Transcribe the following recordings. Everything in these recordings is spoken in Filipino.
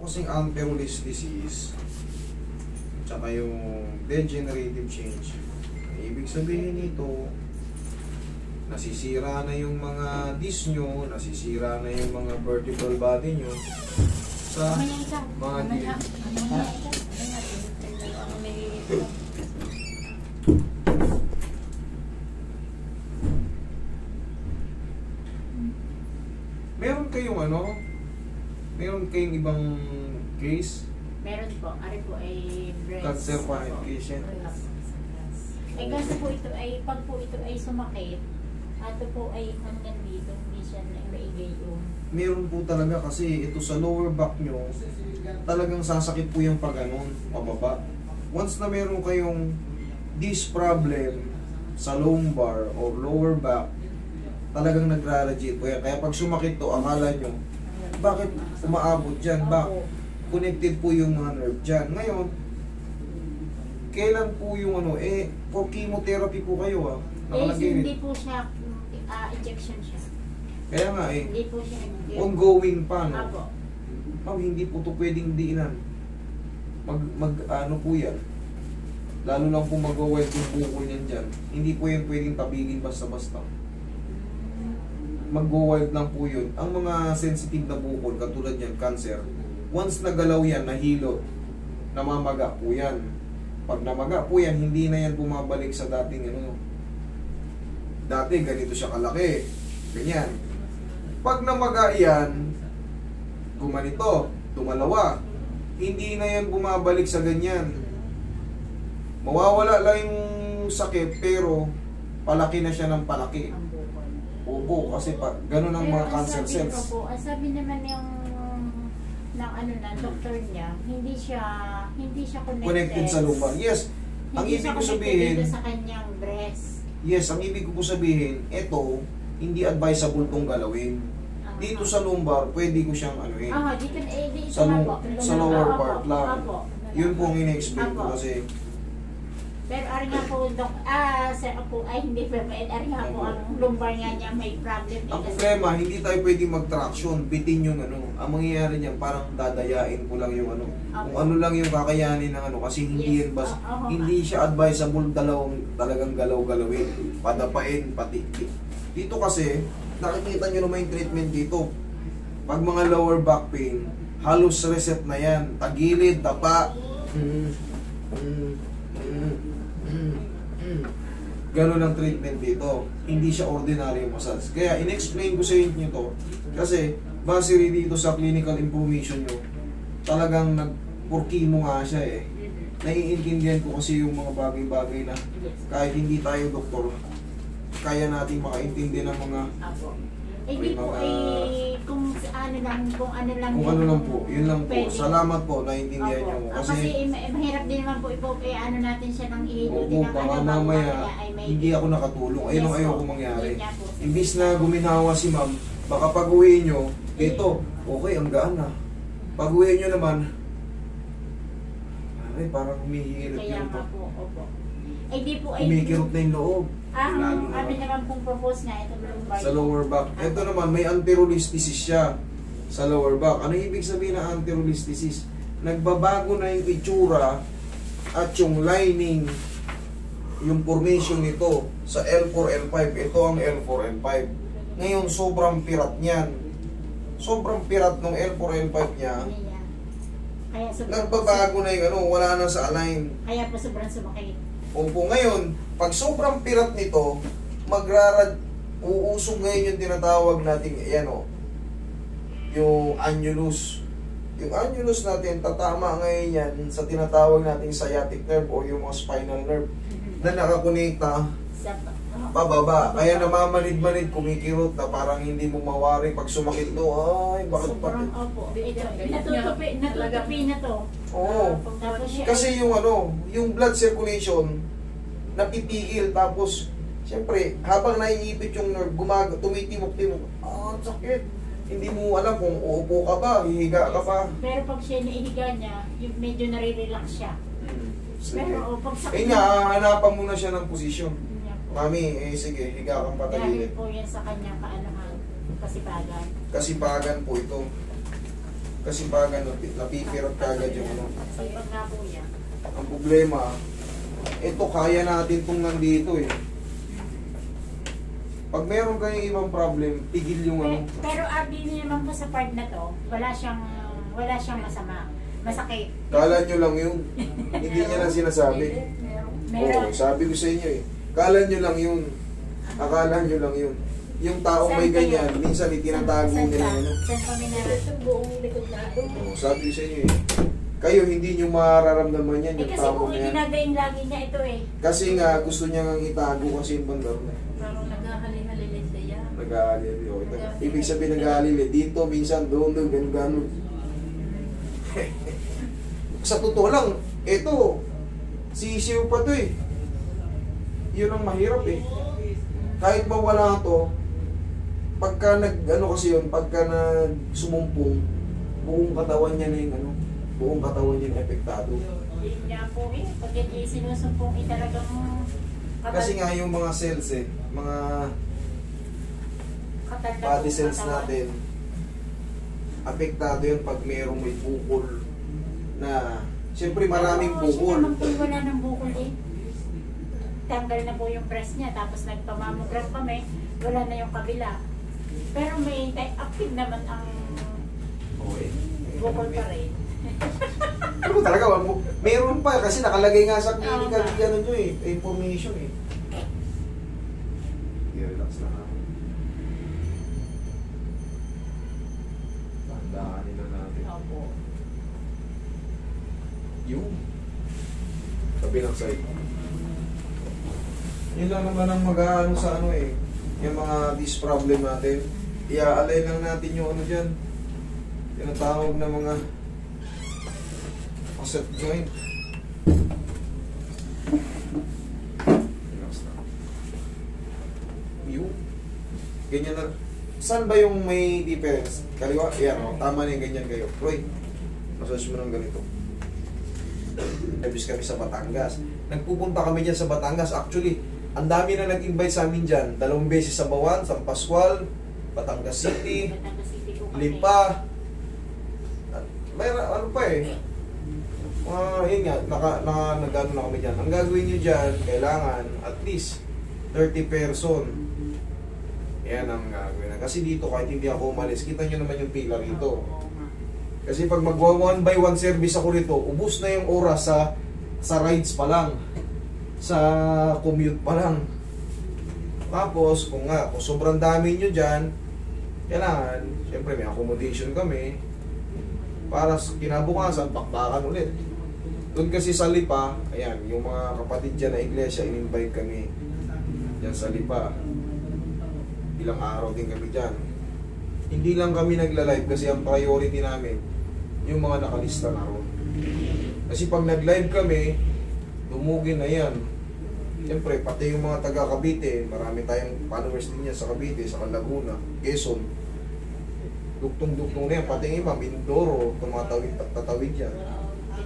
kasing anterolist disease, tsaka yung degenerative change, ibig sabihin nito, nasisira na yung mga disc nyo, nasisira na yung mga vertebral body nyo sa mga disc. Meron kayong meron kayong ibang case? Meron po. Ari po ay breast. Cancer patient. Kasi po ito ay, pag po ito ay sumakit, ato po ay hanggang dito, hindi siya maigay yung... Meron po talaga kasi ito sa lower back nyo, talagang sasakit po yung pag ganun, pababa. Once na meron kayong this problem sa lumbar or lower back, talagang nagra-radiate po yan. Kaya pag sumakit to, akala nyo, bakit umaabot dyan? Connected po yung mga nerve dyan. Ngayon, kailan po yung for chemotherapy po kayo hindi po siya, injection siya. Kaya nga Hindi po siya ongoing pa, no? Apo. Ma'am, hindi po ito pwedeng diinan. Po yan. Lalo lang po mag-wild yung bukol niyan dyan. Hindi po yan pwedeng tabigin basta-basta. Mag-wild lang po yun. Ang mga sensitive na bukol, katulad yan, cancer, once nagalaw yan, nahilo, namamaga po yan. Pag namaga po yan, hindi na yan bumabalik sa dating dati ganito siya kalaki. Ganyan. Pag namaga yan, gumanito, tumalawa, hindi na yan bumabalik sa ganyan. Mawawala lang yung sakit, pero palaki na siya ng palaki. Opo, kasi ganun ang mga cancer cells. Ang sabi naman yung doktor niya, hindi siya connected sa lumbar. Yes. Ang ibig ko sabihin sa kanyang breast. Yes, ang ibig ko sabihin, ito hindi advisable tong galawin. Dito sa lumbar, pwede ko siyang dito sa lower part lang. Yun po ang ina-explain ko kasi. Pero ari nga po, sir po, hindi pa, ari nga po, ang lumbar nga niya may problem. Ang problema, hindi tayo pwede mag-traction, bitin yung Ang mangyayari niyan, parang dadayain ko lang yung kung ano lang yung kakayanin ng kasi hindi yan hindi siya advisable talagang galaw-galawin, padapain, pati. Dito kasi, nakikita nyo naman yung treatment dito. Pag mga lower back pain, halos reset na yan, tagilid, tapa, Ganon ang treatment dito. Hindi siya ordinary massage. Kaya in-explain ko sa inyo to kasi base rin dito sa clinical information nyo, talagang nag-porkimo nga siya Naiintindihan ko kasi yung mga bagay-bagay na kahit hindi tayo doktor, kaya nating makaintindi ng mga hindi po kung ano lang po, yun lang po. Salamat po, naiintindihan niyo mo. Kasi mahirap din naman po natin siya ng ihilutin ng baka mamaya hindi ako nakatulong. Ayun ang ayoko mangyari. Imbis na guminawa si ma'am, baka pag-uwi nyo, ito, okay, ang gaan na. Pag-uwi nyo naman, parang humihirap yung kumikirot na yung loob. Kami naman pong propose nga ito sa lower back. Ito naman, may anterolisthesis siya sa lower back. Ano ibig sabihin ng anterolisthesis? Nagbabago na yung itsura at yung lining, yung formation nito sa L4, L5. Ito ang L4, L5. Ngayon, sobrang pirat niyan. Sobrang pirat ng L4, L5 niya. Nagbabago na yung wala na sa align. Kaya po sobrang sumakit. Opo, ngayon, pag sobrang pirat nito, uusog ngayon yung tinatawag natin, yung annulus. Yung annulus natin, tatama ngayon yan sa tinatawag nating sciatic nerve o yung mga spinal nerve na nakakonekta pababa. Kaya namamanid-manid, kumikirot na parang hindi mo mawari pag sumakit to. Ay, bakit pa? Natutupi na to. Oo. Kasi yung blood circulation, napipigil. Tapos, siyempre, habang naiipit yung nerve, tumitimok-timok. Sakit. Hindi mo alam kung uupo ka ba, hihiga ka pa. Pero pag siya naihiga niya, medyo nare-relax siya. Pero pag sakit... hanapan mo na siya ng posisyon. Mami, sige, higa kang patagilid. Dahil po yan sa kanyang kasipagan. Kasipagan po ito. Kasi pag ano, napipirot kagad yung ano. Sipag nga po yan. Ang problema, ito kaya natin itong nandito eh. Pag meron kayong ibang problem, tigil yung ano. Pero abili naman po sa part na to, wala siyang masama. Masakit. Kala nyo lang yun. Hindi niya lang sinasabi. Oo, sabi ko sa inyo eh. Kala nyo lang yun. Akala nyo lang yun. Yung taong may ganyan, minsan itinatago nila ano. Saan kami na buong likod na ito? Oo, sabi ko sa inyo eh. Kayo hindi nyo mararamdaman yan yung kasi tao kung na yan. itinadayin lagi niya ito eh. Kasi nga gusto niya nga itago kasi yung bandar na. Parang naghahali-halilit siya. Nag-aalili. Ibig sabihin nag-aalili. Dito, minsan, doon, ganun. Sa totoo lang, ito, sisiw pa to eh. Yun ang mahirap eh. Kahit mawala to, pagka ano kasi yun, pagka sumumpong, buong katawan niya na yung ano, buong katawan niya apektado. Hindi niya po eh. Pag hindi sinusumpong talagang Kasi nga yung mga cells eh, mga body cells natin, apektado yun pag mayroong may bukol na, siyempre maraming bukol. Wala ng bukol eh. Tanggal na po yung breast niya, tapos nagpamamograph kami, wala na yung kabila. Pero may active naman ang bukol pa rin. Pero talaga, meron pa kasi nakalagay nga sa clinical ano nyo eh, information eh. Relax na ha. Tandaan nila natin. Opo. Yung kabilang side. Yun lang naman ang mag-aano sa ano eh. Yung mga disc problem natin. I-alay lang natin yung ano dyan. Tinatawag na mga facet joint. Relax na. Yung ganyan na. Saan ba yung may difference? Kaliwa? Yan o. Tama na yung ganyan kayo. Roy, massage mo ng ganito. Nabis kami sa Batangas. Nagpupunta kami dyan sa Batangas. Actually, ang dami na nag-invite sa amin dyan. 2 beses sa Bawan, San Pascual, Batangas City, Lipa. Mayroon, ano pa eh. Yun nga, nag-ano na kami dyan. Ang gagawin nyo dyan, kailangan at least 30 person. Yan ang gagawin. Kasi dito, kahit hindi ako umalis, kita nyo naman yung pila rito. Kasi pag mag-1 by 1 service ako rito, ubus na yung oras sa rides pa lang. Sa commute pa lang. Tapos, kung sobrang dami nyo dyan, kailangan, syempre may accommodation kami, para kinabukasan, bakbakan ulit. Doon kasi sa Lipa, ayan, yung mga kapatid dyan na iglesia, in-invite kami dyan sa Lipa. Ilang araw din kami dyan. Hindi lang kami nagla-live kasi ang priority namin, yung mga nakalista na ron. Kasi pag nag-live kami, dumugin na yan. Siyempre, pati yung mga taga Cavite, marami tayong followers din yan sa Cavite, sa Laguna, Quezon. Duktong-duktong na yan, pati yung iba, Mindoro, tumatawid at tatawid yan.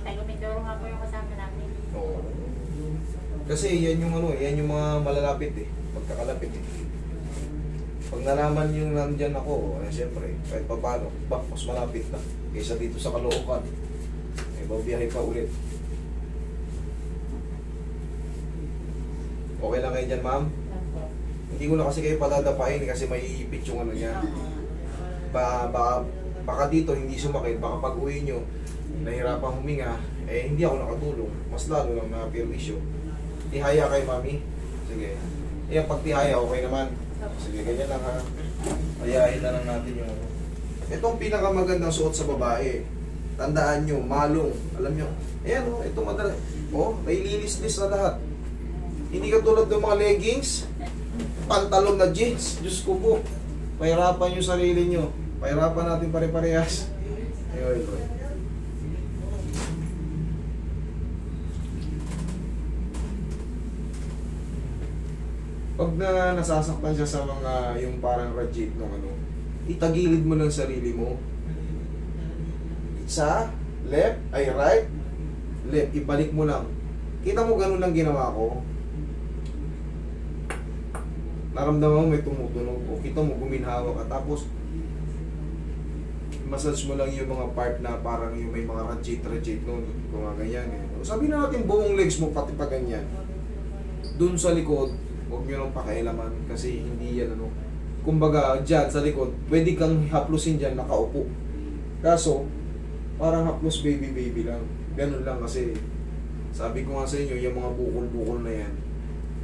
Taga Mindoro nga po yung kasama namin. Oo. Kasi yan yung yan yung mga malalapit eh, pagkakalapit eh. Pag nalaman yung nandyan ako, siyempre, kahit pa paano, mas malapit na. Kaysa dito sa Caloocan, babiyahe pa ulit. Okay lang kayo dyan, ma'am? Hindi ko na kasi kayo patadapain kasi may ipit yung ano niya. Baka dito hindi sumakit, baka pag uwi nyo, nahirapan huminga, hindi ako nakatulong. Mas lalo lang na perwisyo. Tihaya kay mami. Sige. Pag tihaya, okay naman. Sige, ganyan lang ha. Hayain na lang natin yung ano. Itong pinakamagandang suot sa babae. Tandaan nyo, malong. Alam nyo, ayan o, ito madala. Nailinis-lis na lahat. Hindi katulad ng mga leggings, pantalon na jeans. Diyos ko po, pahirapan yung sarili nyo. Pahirapan natin pare-parehas. Ayun, ito. Pag nasasaktan siya sa mga yung parang rajit ng ano, itagilid mo lang sarili mo. Sa left, ay right, left, ibalik mo lang. Kita mo ganun lang ginawa ko. Naramdaman mo may tumutunog o kita mo guminhawa ka. Tapos massage mo lang yung mga part na parang yung may mga rajit nun, kung nga ganyan eh. Sabi na natin buong legs mo, pati pa ganyan. Dun sa likod, huwag nyo nang pakialaman kasi hindi yan ano. Kumbaga, dyan sa likod, pwede kang haplusin dyan, nakaupo. Kaso, parang haplos baby lang. Ganun lang kasi, sabi ko nga sa inyo, yung mga bukol-bukol na yan,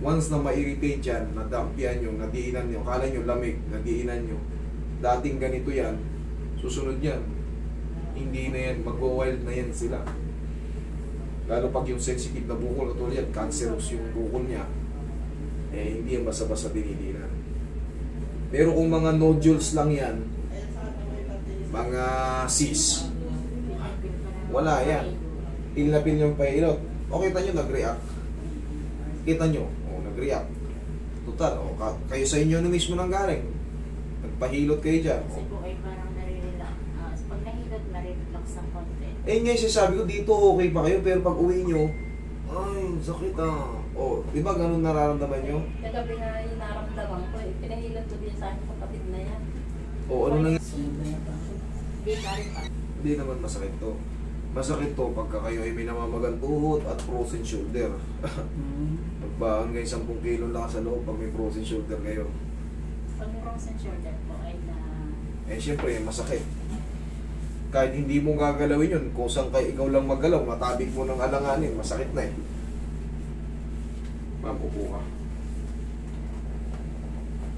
once na ma-irritate yan, nadampian nyo, nadiinan nyo, kala nyo lamig, nadiinan nyo, dating ganito yan, susunod yan, hindi na yan, mag-wild na yan sila. Lalo pag yung sensitive na bukol, katulad yan, cancerous yung bukol niya, eh hindi yan basta-basta dinidinan. Pero kung mga nodules lang yan, mga cysts, wala yan. Pil yung pailot. O kita nyo, nag-react. Kita nyo, nag-react. Total, kayo sa inyo na mismo nang galing. Nagpahilot kayo dyan. Kasi po ay parang nare-relax. Pag nahilot, nare-relax ang konti. Eh nga sabi ko, dito okay pa kayo, pero pag uwi nyo, ay, sakit di ba ganun nararamdaman nyo? Kagabi nga yung naramdaman ko, pinahilot ko din sa akin kapatid na yan. Ano nang... Hindi pa rin pa. Hindi naman masakit to. Masakit to pagka kayo ay may namamagang tuhod at frozen shoulder. Pagbaon kayo 10 kilo lang sa loob pag may frozen shoulder kayo. Pag frozen shoulder po ay na... Eh syempre, masakit. Kahit hindi mo gagalawin yun, kusang kayo ikaw lang maggalaw, matabig mo ng alanganin, masakit na eh. Ma'am, upo ka.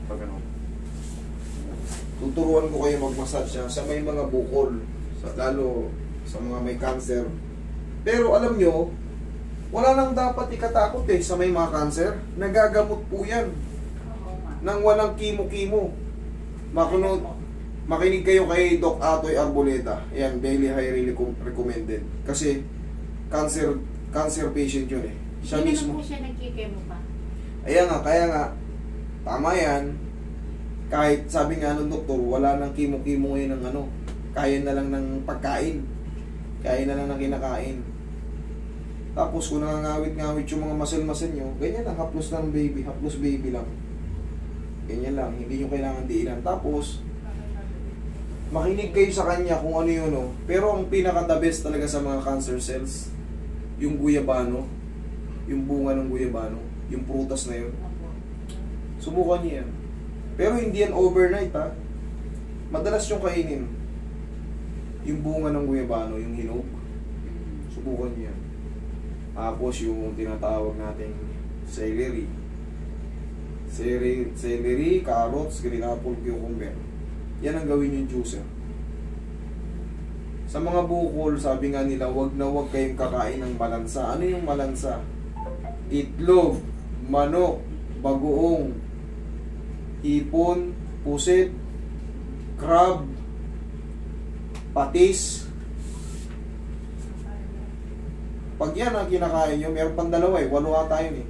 Pag ano. Tuturuan ko kayo mag-massage sa may mga bukol, lalo sa mga may cancer. Pero alam nyo, wala nang dapat ikatakot sa may mga cancer. Nagagamot po yan. Nang walang kimo-kimo. Makinig kayo kay Doc Atoy Arboleda. Yan, daily highly recommended. Kasi cancer patient yun eh. Siya hindi mismo. naman po siya nagkikemo pa. Ayan nga, kaya nga, tama yan. Kahit sabi nga ng doktor, wala nang kimo-kimo ngayon ng ano. Kaya na lang ng pagkain. Kaya na lang ng kinakain. Tapos kung nangangawit-ngawit yung mga muscle nyo, ganyan lang, haplos baby lang. Ganyan lang, hindi nyo kailangan diinan. Tapos, makinig kayo sa kanya kung ano yun. Pero ang pinaka-the best talaga sa mga cancer cells, yung guyabano, yung bunga ng guyabano, yung prutas na yun. Subukan niyo yan. Pero hindi yan overnight ha. Madalas yung kainin. Yung bunga ng guyabano, yung hinog. Subukan niyo yan. Tapos yung tinatawag nating celery. Celery, carrots, green apple, cucumber. Yan ang gawin yung juicer. Sa mga bukol, sabi nga nila, wag na wag kayong kakain ng malansa. Ano yung malansa? Itlog, manok, bagoong, hipon, pusit, crab, patis. Pag yan ang kinakain nyo, meron pang dalawa 8 ata yun eh.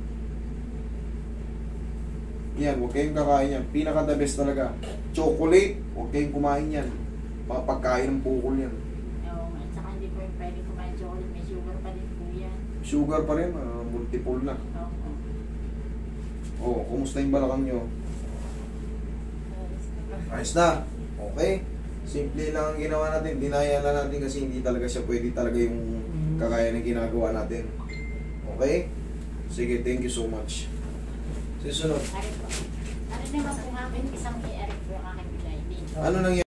Yan, huwag kayong kakain yan. Pinaka the best talaga. Chocolate, huwag kayong kumain yan. Mga pagkain ng bukol yan. Oo nga, at saka hindi po yung pwede kumain chocolate, may sugar pa din po yan. Sugar pa rin, multiple na. Oo. Kumusta yung balakang nyo? Ayos na. Okay. Simple lang ang ginawa natin. Dinaya na natin kasi hindi talaga siya pwede talaga yung kagaya ng ginagawa natin. Okay? Sige, thank you so much. Susunod. Ano naman po nga akin, isang may-ari po ang aking bigay. Ano nangyari?